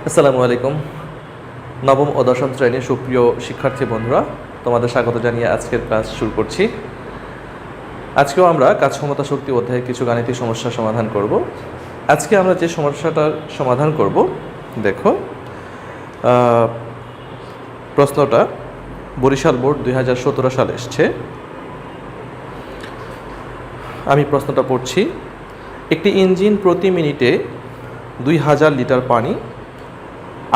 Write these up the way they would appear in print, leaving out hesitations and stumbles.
আসসালামু আলাইকুম। নবম ও দশম শ্রেণীর সুপ্রিয় শিক্ষার্থী বন্ধুরা, তোমাদের স্বাগত জানিয়ে আজকের ক্লাস শুরু করছি। আজকেও আমরা কাজ ক্ষমতা শক্তি অধ্যায়ে কিছু গাণিতিক সমস্যার সমাধান করব। আজকে আমরা যে সমস্যাটার সমাধান করব, দেখো প্রশ্নটা বরিশাল বোর্ড 2017 সালে এসছে। আমি প্রশ্নটা পড়ছি। একটি ইঞ্জিন প্রতি মিনিটে 2000 লিটার পানি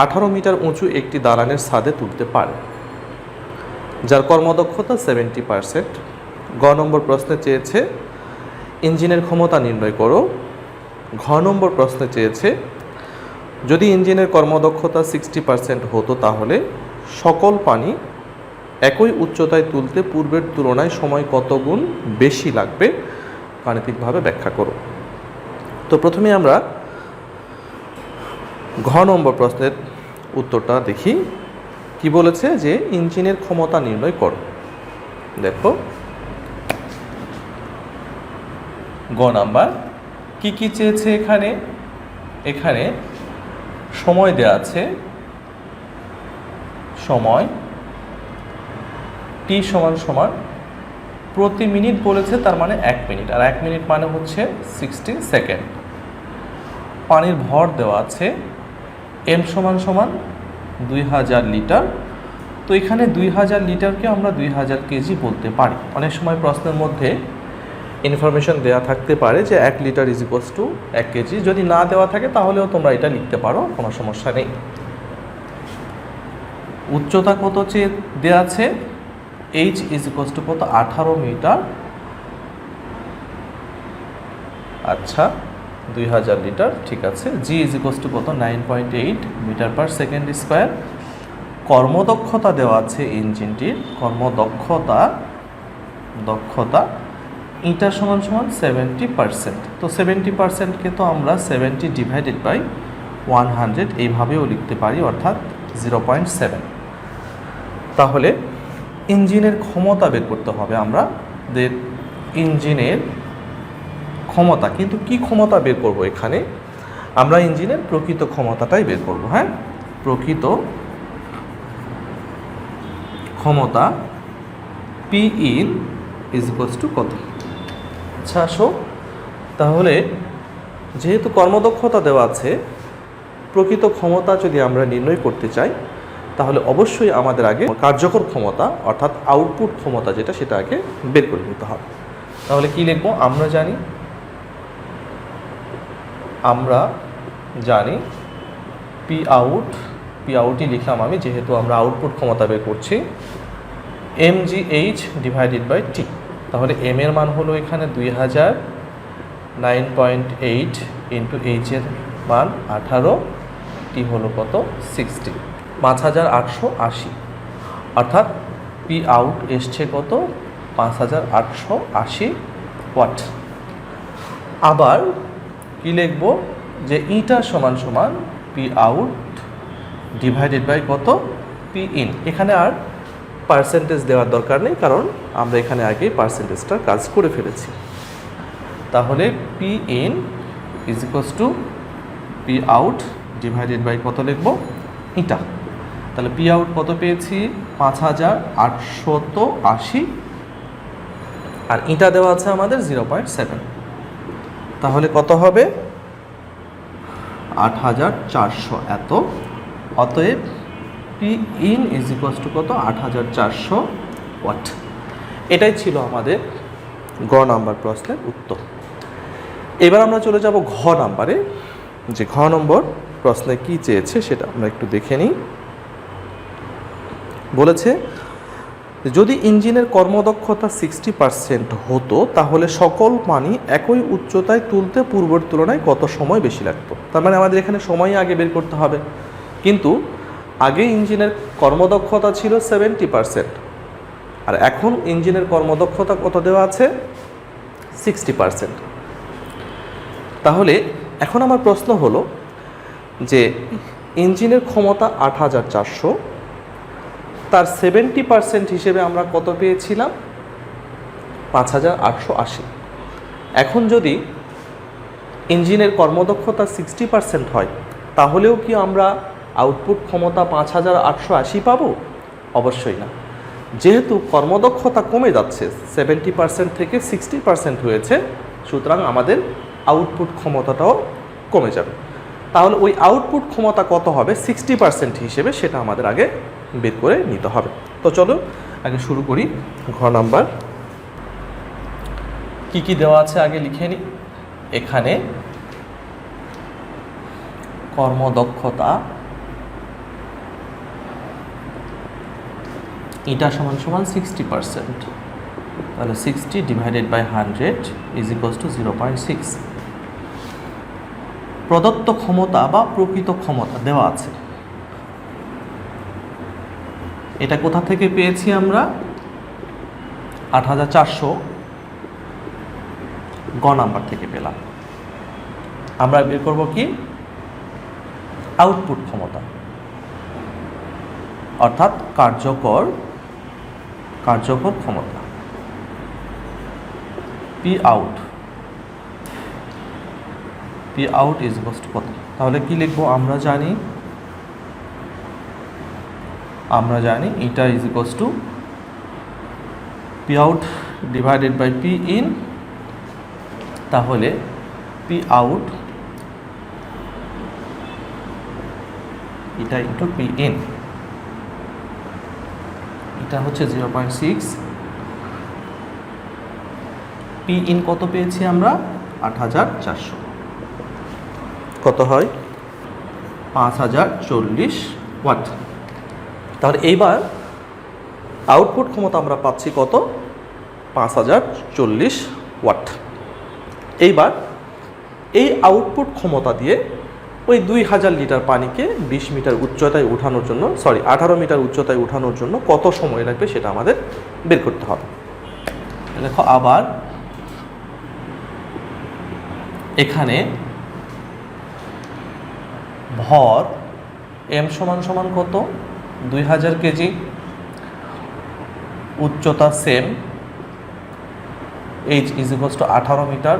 18 মিটার উঁচু একটি দালানের ছাদে তুলতে পারে, যার কর্মদক্ষতা 70%। গ নম্বর প্রশ্নে চেয়েছে ইঞ্জিনের ক্ষমতা নির্ণয় করো। ঘ নম্বর প্রশ্নে চেয়েছে যদি ইঞ্জিনের কর্মদক্ষতা 60% হতো তাহলে সকল পানি একই উচ্চতায় তুলতে পূর্বের তুলনায় সময় কত গুণ বেশি লাগবে, গাণিতিকভাবে ব্যাখ্যা করো। তো প্রথমে আমরা ঘ নম্বর প্রশ্নের উত্তরটা দেখি। কি বলেছে যে ইঞ্জিনের ক্ষমতা নির্ণয় করো। দেখো গ নাম্বার কি কি চেয়েছে এখানে সময় দেওয়া আছে, সময় টি সমান সমান প্রতি মিনিট বলেছে, তার মানে 1 মিনিট, আর 1 মিনিট মানে হচ্ছে 60 সেকেন্ড। পানির ভর দেওয়া আছে এম সমান সমান 2000 লিটার। তো এখানে 2000 লিটারকে আমরা 2000 কেজি বলতে পারি। অনেক সময় প্রশ্নের মধ্যে ইনফরমেশন দেওয়া থাকতে পারে যে 1 litre is equals two 1 KG. যদি না দেওয়া থাকে তাহলেও তোমরা এটা লিখতে পারো, কোনো সমস্যা নেই। উচ্চতা কত চেয়ে দেওয়া আছে, এইচ ইজ ইকুয়ালস টু কত, 18 মিটার। আচ্ছা 2000 লিটার, ঠিক আছে। জি ইজ ইকুয়ালস টু কত, 9.8 মিটার পার সেকেন্ড স্কোয়ার। কর্মদক্ষতা দেওয়া আছে ইঞ্জিনটির, দক্ষতা ইটা সমান সমান 70%। তো 70%কে তো আমরা 70 ডিভাইডেড বাই 100 এইভাবেও লিখতে পারি, অর্থাৎ 0.7। তাহলে ইঞ্জিনের ক্ষমতা বের করতে হবে আমাদের। ইঞ্জিনের ক্ষমতা, কিন্তু কি ক্ষমতা বের করব এখানে, আমরা ইঞ্জিনের প্রকৃত ক্ষমতাটাই বের করব। হ্যাঁ, প্রকৃত ক্ষমতা P in is equals to কত। আচ্ছা আসো, তাহলে যেহেতু কর্মদক্ষতা দেওয়া আছে, প্রকৃত ক্ষমতা যদি আমরা নির্ণয় করতে চাই তাহলে অবশ্যই আমাদের আগে কার্যকর ক্ষমতা অর্থাৎ আউটপুট ক্ষমতা যেটা, সেটা আগে বের করে নিতে হবে। তাহলে কি লিখবো, আমরা জানি পি আউটই লিখলাম আমি, যেহেতু আমরা আউটপুট ক্ষমতা বের করছি, M G H divided by T. তাহলে এম এর মান হলো এখানে 2000, 9.8 ইন্টু এইচ এর মান 18, টি হলো কত, 60, 5880। অর্থাৎ পি আউট এসছে কত, 5880 ওয়াট। আবার কি লিখবো, যে ইটা সমান সমান পি আউট ডিভাইডেড বাই কত, পি ইন। এখানে আর পার্সেন্টেজ দেওয়ার দরকার নেই, কারণ আমরা এখানে আগেই পার্সেন্টেজটার কাজ করে ফেলেছি। তাহলে P in is equals to P out divided by কত লিখবো, ইটা। তাহলে পি আউট কত পেয়েছি, 5880, আর ইটা দেওয়া আছে আমাদের 0.7। তাহলে কত হবে, 8400 এত। অতএব P in is equals to কত, 8400 ওয়াট। এটাই ছিল আমাদের গ নাম্বার প্রশ্নের উত্তর। এবার আমরা চলে যাব ঘ নাম্বারে। যে ঘ নম্বর প্রশ্নে কি চেয়েছে সেটা আমরা একটু দেখে নিই। বলেছে যদি ইঞ্জিনের কর্মদক্ষতা 60% হতো তাহলে সকল পানি একই উচ্চতায় তুলতে পূর্বের তুলনায় কত সময় বেশি লাগতো। তার মানে আমাদের এখানে সময় আগে বের করতে হবে, কিন্তু আগে ইঞ্জিনের কর্মদক্ষতা ছিল 70%, আর এখন ইঞ্জিনের কর্মদক্ষতা কত দেওয়া আছে, 60%। তাহলে এখন আমার প্রশ্ন হলো যে ইঞ্জিনের ক্ষমতা 8400, তার 70% হিসেবে আমরা কত পেয়েছিলাম, 5880। এখন যদি ইঞ্জিনের কর্মদক্ষতা 60% হয়, তাহলেও কি আমরা আউটপুট ক্ষমতা 5880 পাবো? অবশ্যই না। যেহেতু কর্মদক্ষতা কমে যাচ্ছে, 70% থেকে 60% হয়েছে, সুতরাং আমাদের আউটপুট ক্ষমতাটাও কমে যাবে। তাহলে ওই আউটপুট ক্ষমতা কত হবে 60% হিসেবে, সেটা আমাদের আগে বের করে নিতে হবে। তো চলো আগে শুরু করি। ঘ নাম্বার কি কি দেওয়া আছে আগে লিখে নিই। এখানে কর্মদক্ষতা এটা সমান সমান 60%, তাহলে 60 divided by 100 is equals to 0.6। প্রদত্ত ক্ষমতা বা প্রকৃত ক্ষমতা দেওয়া আছে, এটা কোথা থেকে পেয়েছি আমরা? 8400 গ নাম্বার থেকে পেলাম। আমরা বের করব কি? আউটপুট ক্ষমতা, অর্থাৎ কার্যকর ক্ষমতা, P out is equals to কত? তাহলে কি লিখবো? আমরা জানি এটা is equals to P out divided by P in. তাহলে পি আউট এটা ইন্টু পি ইন, এটা হচ্ছে 0.6। পি ইন কত পেয়েছি আমরা? 8400। কত হয়? 5040 ওয়াট। তাহলে এইবার আউটপুট ক্ষমতা আমরা পাচ্ছি কত? 5040 ওয়াট। এইবার এই আউটপুট ক্ষমতা দিয়ে ওই 2000 লিটার পানিকে 20 মিটার উচ্চতায় উঠানোর জন্য, 18 মিটার উচ্চতায় উঠানোর জন্য কত সময় লাগবে সেটা আমাদের বের করতে হবে। দেখো আবার এখানে ভর এম সমান সমান কত? 2000 কেজি, উচ্চতা same, H is equals to 18 metre,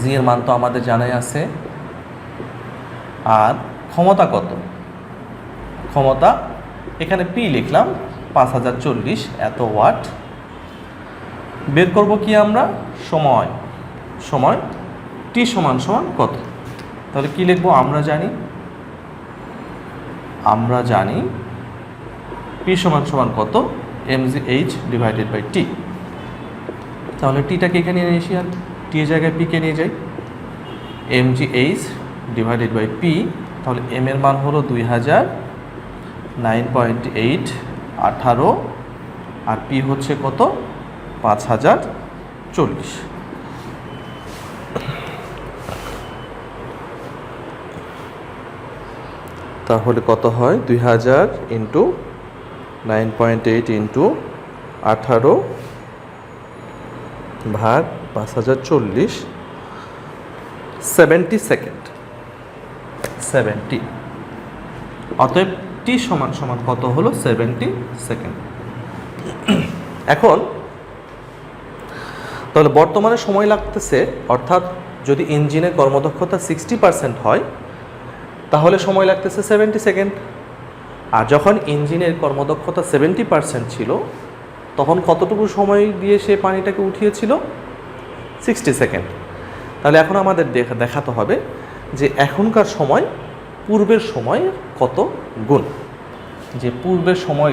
G এর মান তো আমাদের জানাই আছে। আর ক্ষমতা কত? ক্ষমতা এখানে পি লিখলাম 5040 এত ওয়াট। বের করব কি আমরা? সময় টি সমান সমান কত? তাহলে কি লিখবো? আমরা জানি পি সমান সমান কত? mgh divided by T. তাহলে টিটাকে এখানে নিয়ে এসি, আর টি এর জায়গায় পিকে নিয়ে যাই, mgh ডিভাইডেড বাই পি। তাহলে এম এর মান হলো 2000, 9.8 18, আর পি হচ্ছে কত? 5040। তাহলে কত হয়? 2000 ইন্টু 9.8 ইন্টু 18 ভাগ 5040, 70 সেকেন্ড। 70। অতএব টি সমান সমান কত হলো? 70 সেকেন্ড। এখন তাহলে বর্তমানে সময় লাগতেছে, অর্থাৎ যদি ইঞ্জিনের কর্মদক্ষতা 60% হয় তাহলে সময় লাগতেছে 70 সেকেন্ড। আর যখন ইঞ্জিনের কর্মদক্ষতা 70% ছিল তখন কতটুকু সময় দিয়ে সে পানিটাকে উঠিয়েছিল? 60 সেকেন্ড। তাহলে এখন আমাদের দেখাতে হবে যে এখনকার সময় পূর্বের সময়ের কত গুণ। যে পূর্বে সময়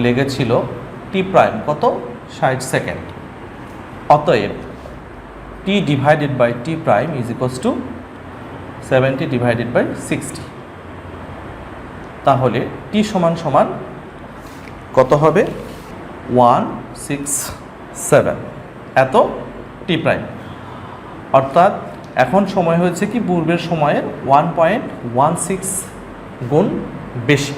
লেগেছিল টি প্রাইম কত? 60 সেকেন্ড। অতএব T divided by T prime is equals to 70 divided by 60। তাহলে টি সমান সমান কত হবে? 167 এত টি প্রাইম। অর্থাৎ এখন সময় হয়েছে কি পূর্বের সময়ের 1.16 গুণ বেশি।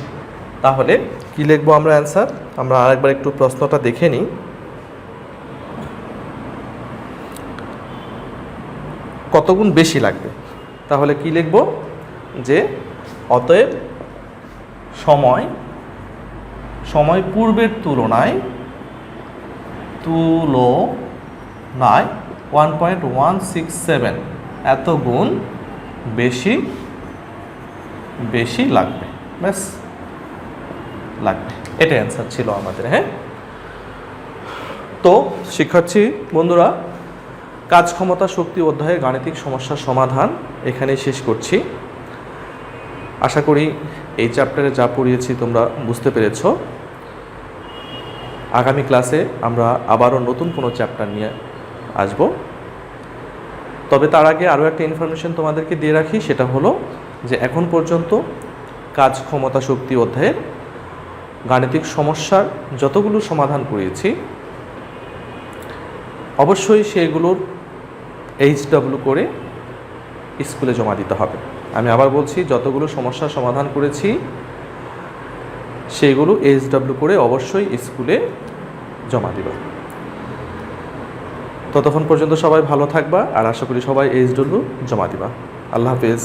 তাহলে কি লিখবো আমরা অ্যান্সার? আমরা আরেকবার একটু প্রশ্নটা দেখে নিই। কত গুণ বেশি লাগবে? তাহলে কি লিখব? যে অতএব সময় পূর্বের তুলনায় নয় 1.167 এত গুণ বেশি বেশি লাগবে, ব্যাস লাগবে। এটা অ্যান্সার ছিল আমাদের। হ্যাঁ, তো শিক্ষার্থী বন্ধুরা, কাজ ক্ষমতা শক্তি অধ্যায়ের গাণিতিক সমস্যার সমাধান এখানেই শেষ করছি। আশা করি এই চ্যাপ্টারে যা পড়িয়েছি তোমরা বুঝতে পেরেছ। আগামী ক্লাসে আমরা আবারও নতুন কোনো চ্যাপ্টার নিয়ে আসব। তবে তার আগে আরও একটা ইনফরমেশন তোমাদেরকে দিয়ে রাখি, সেটা হলো যে এখন পর্যন্ত কাজ ক্ষমতা শক্তি অধ্যায়ের গাণিতিক সমস্যার যতগুলো সমাধান করিয়েছি অবশ্যই সেগুলোর HW করে স্কুলে জমা দিতে হবে। আমি আবার বলছি, যতগুলো সমস্যার সমাধান করেছি সেইগুলো HW করে অবশ্যই স্কুলে জমা দিবা। ততক্ষণ পর্যন্ত সবাই ভালো থাকবা, আর আশা করি সবাই HW জমা দিবা। আল্লাহ হাফেজ।